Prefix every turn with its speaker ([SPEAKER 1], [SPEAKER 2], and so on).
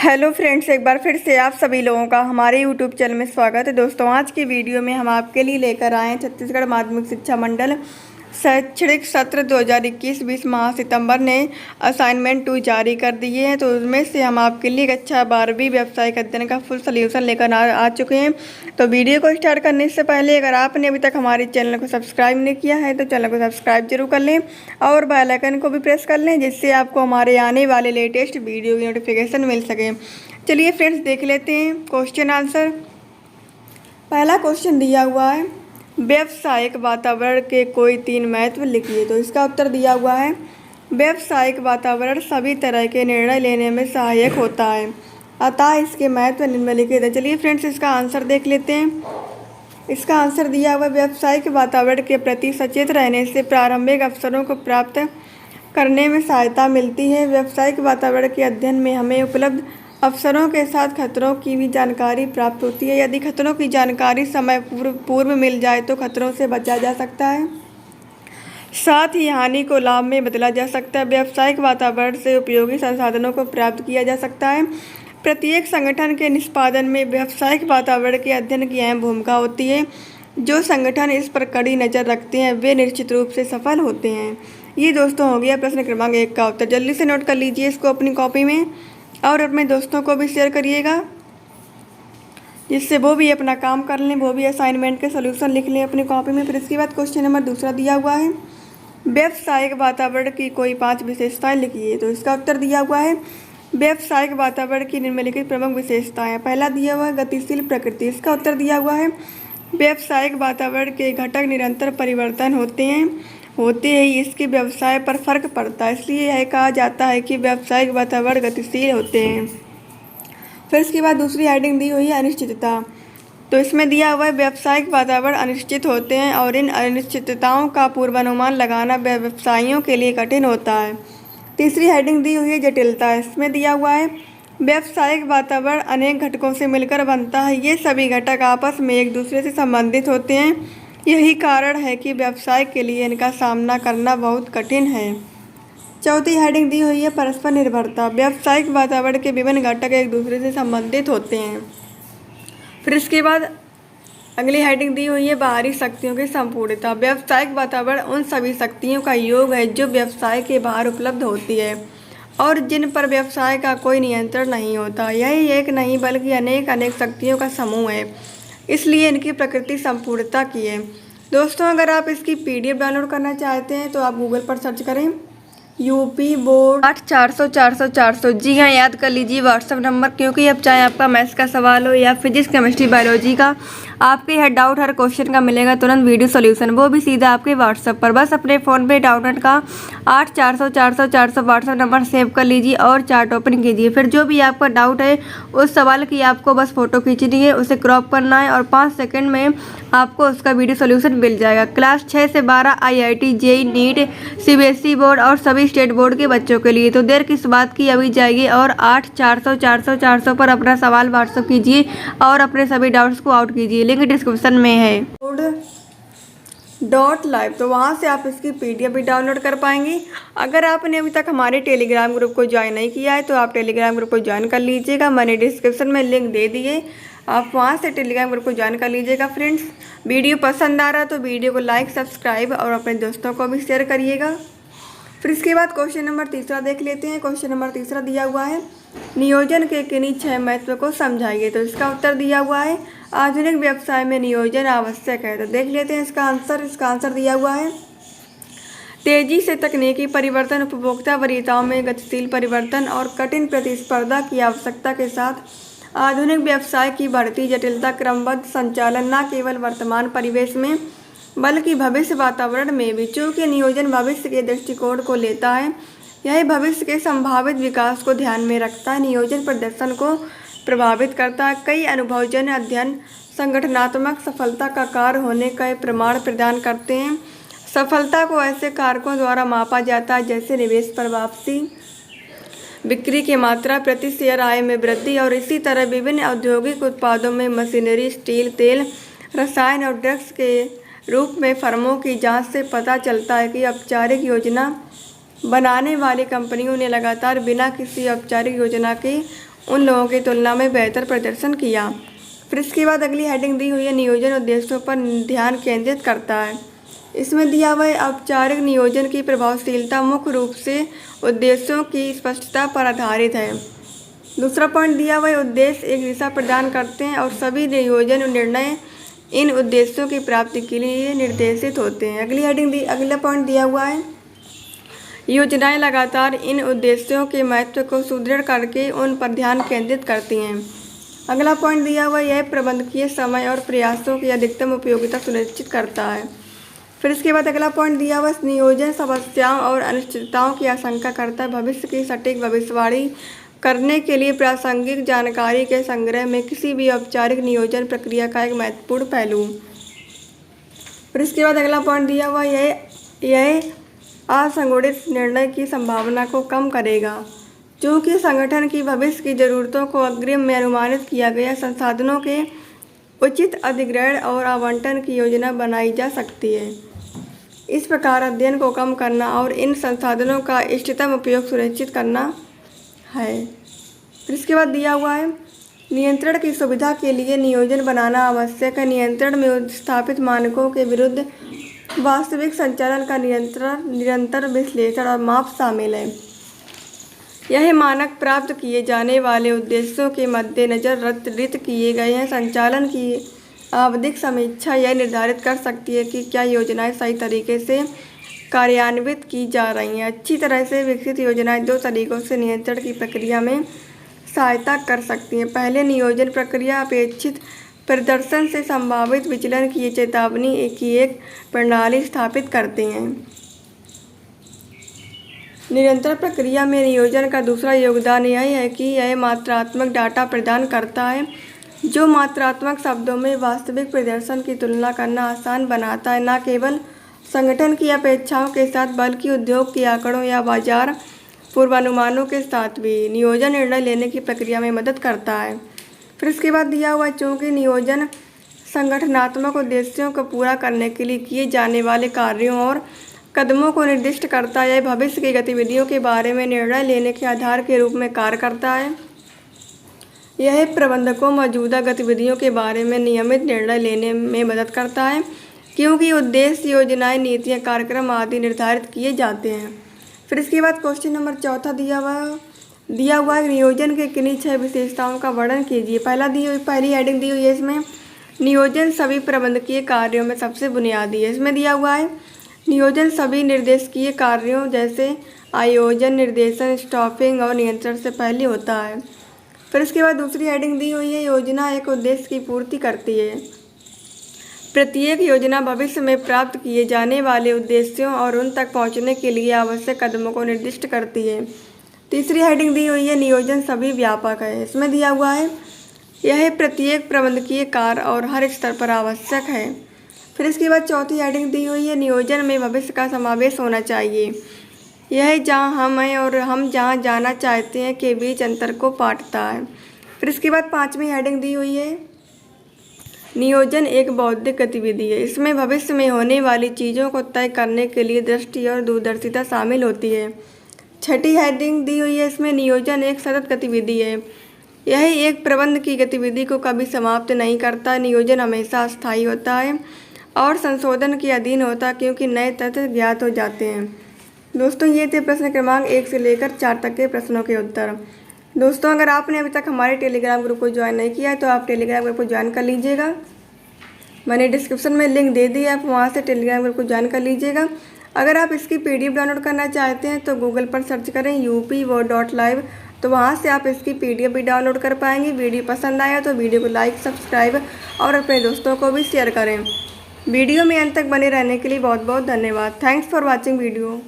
[SPEAKER 1] Hello friends, एक बार फिर से आप सभी लोगों का हमारे यूट्यूब चैनल में स्वागत है। दोस्तों, आज की वीडियो में हम आपके लिए लेकर आए हैं छत्तीसगढ़ माध्यमिक शिक्षा मंडल शैक्षणिक सत्र 2021-20 माह सितंबर ने असाइनमेंट 2 जारी कर दिए हैं। तो उसमें से हम आपके लिए कक्षा 12वीं व्यावसायिक अध्ययन का फुल सोल्यूशन लेकर आ चुके हैं। तो वीडियो को स्टार्ट करने से पहले अगर आपने अभी तक हमारे चैनल को सब्सक्राइब नहीं किया है तो चैनल को सब्सक्राइब जरूर कर लें और बेल आइकन को भी प्रेस कर लें, जिससे आपको हमारे आने वाले लेटेस्ट वीडियो की नोटिफिकेशन मिल सके। चलिए फ्रेंड्स, देख लेते हैं क्वेश्चन आंसर। पहला क्वेश्चन दिया हुआ है, व्यावसायिक वातावरण के कोई 3 महत्व लिखिए। तो इसका उत्तर दिया हुआ है, व्यावसायिक वातावरण सभी तरह के निर्णय लेने में सहायक होता है, अतः इसके महत्व निम्नलिखित है। चलिए फ्रेंड्स, इसका आंसर देख लेते हैं। इसका आंसर दिया हुआ, व्यावसायिक वातावरण के प्रति सचेत रहने से प्रारंभिक अवसरों को प्राप्त करने में सहायता मिलती है। व्यावसायिक वातावरण के अध्ययन में हमें उपलब्ध अवसरों के साथ खतरों की भी जानकारी प्राप्त होती है। यदि खतरों की जानकारी समय पूर्व मिल जाए तो खतरों से बचा जा सकता है, साथ ही हानि को लाभ में बदला जा सकता है। व्यावसायिक वातावरण से उपयोगी संसाधनों को प्राप्त किया जा सकता है। प्रत्येक संगठन के निष्पादन में व्यावसायिक वातावरण के अध्ययन की अहम भूमिका होती है। जो संगठन इस पर कड़ी नज़र रखते हैं वे निश्चित रूप से सफल होते हैं। ये दोस्तों हो गया प्रश्न क्रमांक 1 का उत्तर। जल्दी से नोट कर लीजिए इसको अपनी कॉपी में और अपने दोस्तों को भी शेयर करिएगा, जिससे वो भी अपना काम कर लें, वो भी असाइनमेंट के सॉल्यूशन लिख लें अपनी कॉपी में। फिर इसके बाद क्वेश्चन नंबर 2 दिया हुआ है, व्यावसायिक वातावरण की कोई 5 विशेषताएं लिखिए। तो इसका उत्तर दिया हुआ है, व्यावसायिक वातावरण की निम्नलिखित प्रमुख विशेषताएं। पहला दिया हुआ है, गतिशील प्रकृति। इसका उत्तर दिया हुआ है, व्यावसायिक वातावरण के घटक निरंतर परिवर्तन होते ही इसके व्यवसाय पर फर्क पड़ता है, इसलिए यह कहा जाता है कि व्यावसायिक वातावरण गतिशील होते हैं। फिर इसके बाद दूसरी हेडिंग दी हुई है, अनिश्चितता। तो इसमें दिया हुआ है, व्यावसायिक वातावरण अनिश्चित होते हैं और इन अनिश्चितताओं का पूर्वानुमान लगाना व्यवसायियों के लिए कठिन होता है। तीसरी हेडिंग दी हुई है, जटिलता। इसमें दिया हुआ है, व्यावसायिक वातावरण अनेक घटकों से मिलकर बनता है। ये सभी घटक आपस में एक दूसरे से संबंधित होते हैं, यही कारण है कि व्यवसाय के लिए इनका सामना करना बहुत कठिन है। चौथी हेडिंग दी हुई है, परस्पर निर्भरता। व्यावसायिक वातावरण के विभिन्न घटक एक दूसरे से संबंधित होते हैं। फिर इसके बाद अगली हेडिंग दी हुई है, बाहरी शक्तियों की संपूर्णता। व्यावसायिक वातावरण उन सभी शक्तियों का योग है जो व्यवसाय के बाहर उपलब्ध होती है और जिन पर व्यवसाय का कोई नियंत्रण नहीं होता। यही एक नहीं बल्कि अनेक शक्तियों का समूह है, इसलिए इनकी प्रकृति संपूर्णता की है। दोस्तों, अगर आप इसकी PDF डाउनलोड करना चाहते हैं तो आप गूगल पर सर्च करें यूपी बोर्ड 8 400 400 400। जी हाँ, याद कर लीजिए व्हाट्सएप नंबर, क्योंकि अब चाहे आपका मैथ्स का सवाल हो या फिजिक्स केमिस्ट्री बायोलॉजी का, आपके हर डाउट हर क्वेश्चन का मिलेगा तुरंत वीडियो सॉल्यूशन, वो भी सीधा आपके व्हाट्सएप पर। बस अपने फ़ोन पे डाउनलोड का 8 400 400 400 व्हाट्सएप नंबर सेव कर लीजिए और चार्ट ओपन कीजिए। फिर जो भी आपका डाउट है उस सवाल की आपको बस फ़ोटो खींचनी है, उसे क्रॉप करना है और 5 सेकंड में आपको उसका वीडियो सॉल्यूशन मिल जाएगा। क्लास 6 से 12 IIT JEE NEET CBSE board और सभी स्टेट बोर्ड के बच्चों के लिए। तो देर किस बात की, अभी जाइए और 8 400 400 400 पर अपना सवाल व्हाट्सएप कीजिए और अपने सभी डाउट्स को आउट कीजिए। लिंक डिस्क्रिप्शन में है .live, तो वहाँ से आप इसकी PDF भी डाउनलोड कर पाएंगे। अगर आपने अभी तक हमारे टेलीग्राम ग्रुप को ज्वाइन नहीं किया है तो आप टेलीग्राम ग्रुप को ज्वाइन कर लीजिएगा, मैंने डिस्क्रिप्शन में लिंक दे दिए, आप वहाँ से टेलीग्राम ग्रुप को ज्वाइन कर लीजिएगा। फ्रेंड्स, वीडियो पसंद आ रहा तो वीडियो को लाइक सब्सक्राइब और अपने दोस्तों को भी शेयर करिएगा। फिर इसके बाद क्वेश्चन नंबर 3 देख लेते हैं। क्वेश्चन नंबर 3 दिया हुआ है, नियोजन के किन्हीं 6 महत्व को समझाइए। तो इसका उत्तर दिया हुआ है, आधुनिक व्यवसाय में नियोजन आवश्यक है। तो देख लेते हैं इसका आंसर। इसका आंसर दिया हुआ है, तेजी से तकनीकी परिवर्तन, उपभोक्ता वरीयताओं में गतिशील परिवर्तन और कठिन प्रतिस्पर्धा की आवश्यकता के साथ आधुनिक व्यवसाय की बढ़ती जटिलता क्रमबद्ध संचालन न केवल वर्तमान परिवेश में बल्कि भविष्य वातावरण में भी। चूँकि नियोजन भविष्य के दृष्टिकोण को लेता है, यह भविष्य के संभावित विकास को ध्यान में रखता है। नियोजन प्रदर्शन को प्रभावित करता है। कई अनुभवजन्य अध्ययन संगठनात्मक सफलता का कार्य होने का प्रमाण प्रदान करते हैं। सफलता को ऐसे कारकों द्वारा मापा जाता है जैसे निवेश पर वापसी, बिक्री की मात्रा, प्रति शेयर आय में वृद्धि और इसी तरह विभिन्न औद्योगिक उत्पादों में मशीनरी, स्टील, तेल, रसायन और ड्रग्स के रूप में फर्मों की जांच से पता चलता है कि औपचारिक योजना बनाने वाली कंपनियों ने लगातार बिना किसी औपचारिक योजना के उन लोगों की तुलना में बेहतर प्रदर्शन किया। फिर इसके बाद अगली हेडिंग दी हुई है नियोजन उद्देश्यों पर ध्यान केंद्रित करता है। इसमें दिया हुआ है औपचारिक नियोजन की प्रभावशीलता मुख्य रूप से उद्देश्यों की स्पष्टता पर आधारित है। दूसरा पॉइंट दिया हुआ है उद्देश्य एक दिशा प्रदान करते हैं और सभी नियोजन निर्णय इन उद्देश्यों की प्राप्ति के लिए निर्देशित होते हैं। अगला पॉइंट दिया हुआ है योजनाएं लगातार इन उद्देश्यों के महत्व को सुदृढ़ करके उन पर ध्यान केंद्रित करती हैं। अगला पॉइंट दिया हुआ यह प्रबंधकीय समय और प्रयासों की अधिकतम उपयोगिता सुनिश्चित करता है। फिर इसके बाद अगला पॉइंट दिया हुआ नियोजन समस्याओं और अनिश्चितताओं की आशंका करता है। भविष्य की सटीक भविष्यवाणी करने के लिए प्रासंगिक जानकारी के संग्रह में किसी भी औपचारिक नियोजन प्रक्रिया का एक महत्वपूर्ण पहलू। फिर इसके बाद अगला पॉइंट दिया हुआ यह असंगठित निर्णय की संभावना को कम करेगा, क्योंकि संगठन की भविष्य की ज़रूरतों को अग्रिम में अनुमानित किया गया संसाधनों के उचित अधिग्रहण और आवंटन की योजना बनाई जा सकती है। इस प्रकार अध्ययन को कम करना और इन संसाधनों का इष्टतम उपयोग सुनिश्चित करना है। फिर इसके बाद दिया हुआ है नियंत्रण की सुविधा के लिए नियोजन बनाना आवश्यक है। नियंत्रण में स्थापित मानकों के विरुद्ध वास्तविक संचालन का निरंतर विश्लेषण और माप शामिल है। यह मानक प्राप्त किए जाने वाले उद्देश्यों के मद्देनजर रचित किए गए हैं। संचालन की आवधिक समीक्षा यह निर्धारित कर सकती है कि क्या योजनाएं सही तरीके से कार्यान्वित की जा रही हैं। अच्छी तरह से विकसित योजनाएं दो तरीकों से नियंत्रण की प्रक्रिया में सहायता कर सकती हैं। पहले, नियोजन प्रक्रिया अपेक्षित प्रदर्शन से संभावित विचलन की चेतावनी की एक प्रणाली स्थापित करते हैं। निरंतर प्रक्रिया में नियोजन का दूसरा योगदान यह है कि यह मात्रात्मक डाटा प्रदान करता है, जो मात्रात्मक शब्दों में वास्तविक प्रदर्शन की तुलना करना आसान बनाता है। न केवल संगठन की अपेक्षाओं के साथ बल्कि उद्योग के आंकड़ों या बाजार पूर्वानुमानों के साथ भी नियोजन निर्णय लेने की प्रक्रिया में मदद करता है। फिर इसके बाद दिया हुआ चूँकि नियोजन संगठनात्मक उद्देश्यों को पूरा करने के लिए किए जाने वाले कार्यों और कदमों को निर्दिष्ट करता है, यह भविष्य की गतिविधियों के बारे में निर्णय लेने के आधार के रूप में कार्य करता है। यह प्रबंधकों मौजूदा गतिविधियों के बारे में नियमित निर्णय लेने में मदद करता है, क्योंकि उद्देश्य, योजनाएं, नीतियां, कार्यक्रम आदि निर्धारित किए जाते हैं। फिर इसके बाद क्वेश्चन नंबर 4 दिया हुआ है नियोजन के किन्हीं 6 विशेषताओं का वर्णन कीजिए। पहली हेडिंग दी हुई है इसमें नियोजन सभी प्रबंधकीय कार्यों में सबसे बुनियादी है। इसमें दिया हुआ है नियोजन सभी निर्देशकीय कार्यों जैसे आयोजन, निर्देशन, स्टाफिंग और नियंत्रण से पहले होता है। फिर इसके बाद दूसरी हेडिंग दी हुई है योजना एक उद्देश्य की पूर्ति करती है। प्रत्येक योजना भविष्य में प्राप्त किए जाने वाले उद्देश्यों और उन तक पहुंचने के लिए आवश्यक कदमों को निर्दिष्ट करती है। तीसरी हेडिंग दी हुई है नियोजन सभी व्यापक है। इसमें दिया हुआ है यह प्रत्येक प्रबंधकीय कार्य और हर स्तर पर आवश्यक है। फिर इसके बाद चौथी हेडिंग दी हुई है नियोजन में भविष्य का समावेश होना चाहिए। यह जहां हम हैं और हम जहां जाना चाहते हैं के बीच अंतर को पाटता है। फिर इसके बाद 5वीं हेडिंग दी हुई है नियोजन एक बौद्धिक गतिविधि है। इसमें भविष्य में होने वाली चीज़ों को तय करने के लिए दृष्टि और दूरदर्शिता शामिल होती है। 6ठी हेडिंग दी हुई है इसमें नियोजन एक सतत गतिविधि है। यह एक प्रबंध की गतिविधि को कभी समाप्त नहीं करता। नियोजन हमेशा अस्थायी होता है और संशोधन के अधीन होता है, क्योंकि नए तथ्य ज्ञात हो जाते हैं। दोस्तों, ये थे प्रश्न क्रमांक 1 से लेकर 4 तक के प्रश्नों के उत्तर। दोस्तों, अगर आपने अभी तक हमारे टेलीग्राम ग्रुप को ज्वाइन नहीं किया है तो आप टेलीग्राम ग्रुप को ज्वाइन कर लीजिएगा। मैंने डिस्क्रिप्शन में लिंक दे दी है, आप वहाँ से टेलीग्राम ग्रुप को ज्वाइन कर लीजिएगा। अगर आप इसकी PDF डाउनलोड करना चाहते हैं तो गूगल पर सर्च करें upword.live, तो वहाँ से आप इसकी PDF भी डाउनलोड कर पाएंगे। वीडियो पसंद आया तो वीडियो को लाइक, सब्सक्राइब और अपने दोस्तों को भी शेयर करें। वीडियो में अंत तक बने रहने के लिए बहुत बहुत धन्यवाद। Thanks for watching video.